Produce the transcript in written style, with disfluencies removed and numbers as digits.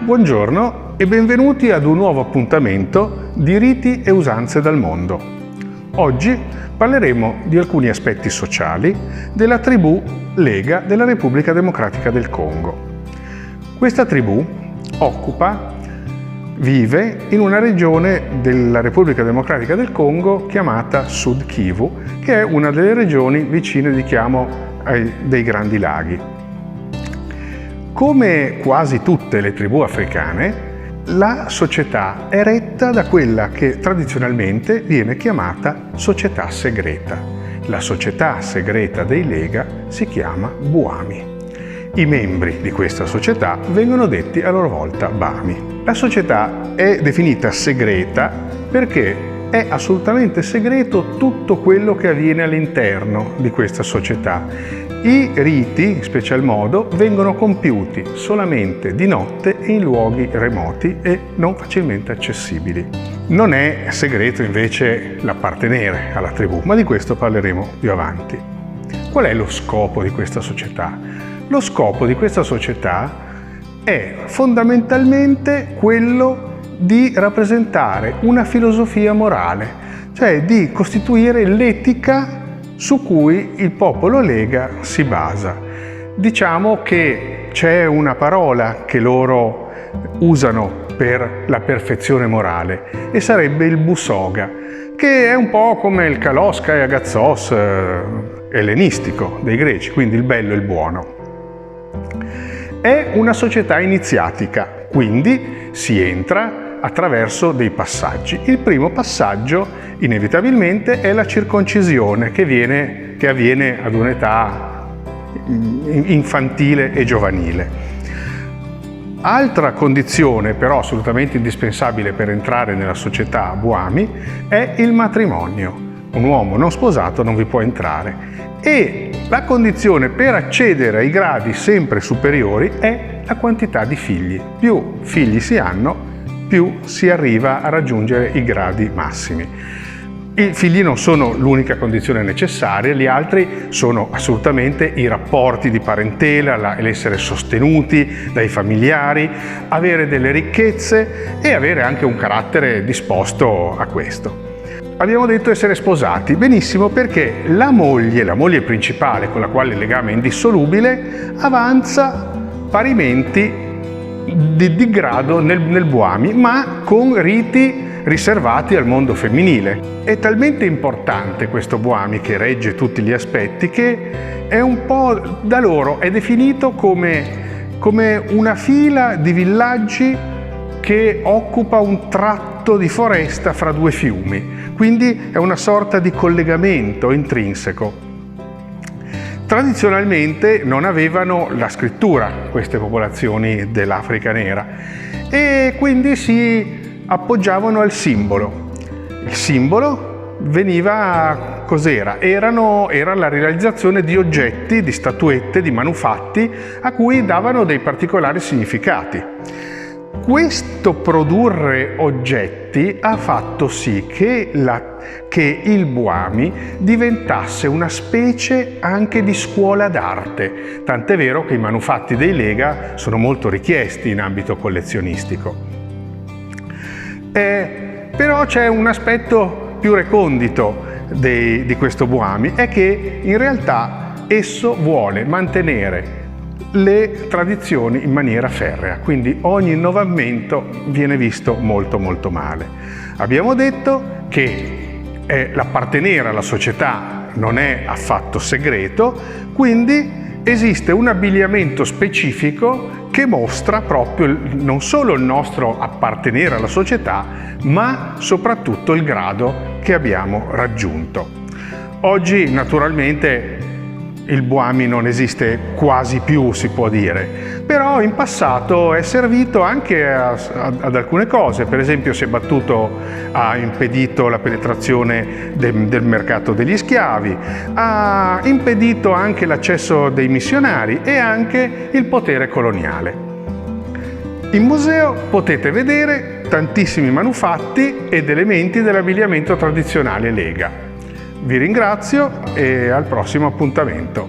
Buongiorno e benvenuti ad un nuovo appuntamento di Riti e Usanze dal mondo. Oggi parleremo di alcuni aspetti sociali della tribù Lega della Repubblica Democratica del Congo. Questa tribù vive in una regione della Repubblica Democratica del Congo chiamata Sud Kivu, che è una delle regioni vicine, dei Grandi Laghi. Come quasi tutte le tribù africane, la società è retta da quella che tradizionalmente viene chiamata società segreta. La società segreta dei Lega si chiama Bwami. I membri di questa società vengono detti a loro volta Bami. La società è definita segreta perché è assolutamente segreto tutto quello che avviene all'interno di questa società. I riti, in special modo, vengono compiuti solamente di notte e in luoghi remoti e non facilmente accessibili. Non è segreto invece l'appartenere alla tribù, ma di questo parleremo più avanti. Qual è lo scopo di questa società? Lo scopo di questa società è fondamentalmente quello di rappresentare una filosofia morale, cioè di costituire l'etica su cui il popolo Lega si basa. Diciamo che c'è una parola che loro usano per la perfezione morale e sarebbe il busoga, che è un po' come il kalos kai agazos ellenistico dei greci, quindi il bello e il buono. È una società iniziatica, quindi si entra attraverso dei passaggi. Il primo passaggio, inevitabilmente, è la circoncisione che avviene ad un'età infantile e giovanile. Altra condizione, però assolutamente indispensabile per entrare nella società Bwami, è il matrimonio. Un uomo non sposato non vi può entrare. E la condizione per accedere ai gradi sempre superiori è la quantità di figli. Più figli si hanno, più si arriva a raggiungere i gradi massimi. I figli non sono l'unica condizione necessaria, gli altri sono assolutamente i rapporti di parentela, l'essere sostenuti dai familiari, avere delle ricchezze e avere anche un carattere disposto a questo. Abbiamo detto essere sposati, benissimo, perché la moglie principale con la quale il legame è indissolubile, avanza parimenti di grado nel Bwami, ma con riti riservati al mondo femminile. È talmente importante questo Bwami, che regge tutti gli aspetti, che è un po' da loro è definito come una fila di villaggi che occupa un tratto di foresta fra due fiumi, quindi è una sorta di collegamento intrinseco. Tradizionalmente non avevano la scrittura queste popolazioni dell'Africa nera e quindi si appoggiavano al simbolo. Il simbolo cos'era? Era la realizzazione di oggetti, di statuette, di manufatti a cui davano dei particolari significati. Questo produrre oggetti ha fatto sì che il Bwami diventasse una specie anche di scuola d'arte, tant'è vero che i manufatti dei Lega sono molto richiesti in ambito collezionistico. Però c'è un aspetto più recondito di questo Bwami, è che in realtà esso vuole mantenere le tradizioni in maniera ferrea, quindi ogni innovamento viene visto molto molto male. Abbiamo detto che l'appartenere alla società non è affatto segreto, quindi esiste un abbigliamento specifico che mostra proprio non solo il nostro appartenere alla società, ma soprattutto il grado che abbiamo raggiunto. Oggi naturalmente il Bwami non esiste quasi più, si può dire, però in passato è servito anche ad alcune cose. Per esempio ha impedito la penetrazione del mercato degli schiavi, ha impedito anche l'accesso dei missionari e anche il potere coloniale. In museo potete vedere tantissimi manufatti ed elementi dell'abbigliamento tradizionale Lega. Vi ringrazio e al prossimo appuntamento.